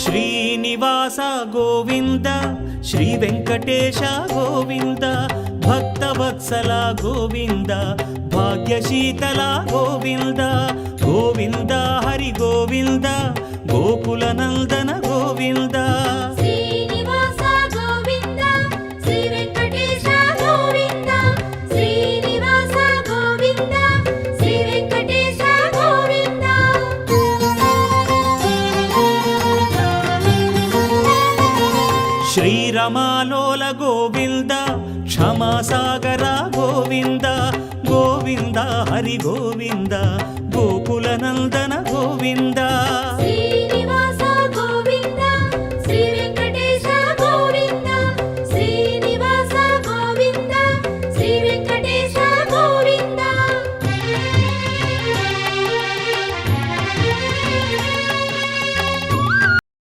Srinivasa Govinda Shri Venkatesha Govinda Bhaktavatsala Govinda భాగ్యశీతల Govinda Govinda Hari Govinda Gokula Nandana Govinda Srinivasa Govinda Shri Venkatesha Govinda Srinivasa Govinda Shri Venkatesha Govinda శ్రీరమాలోల Govinda క్షమాసాగర Govinda Govinda Hari Govinda Gokula Nandana Govinda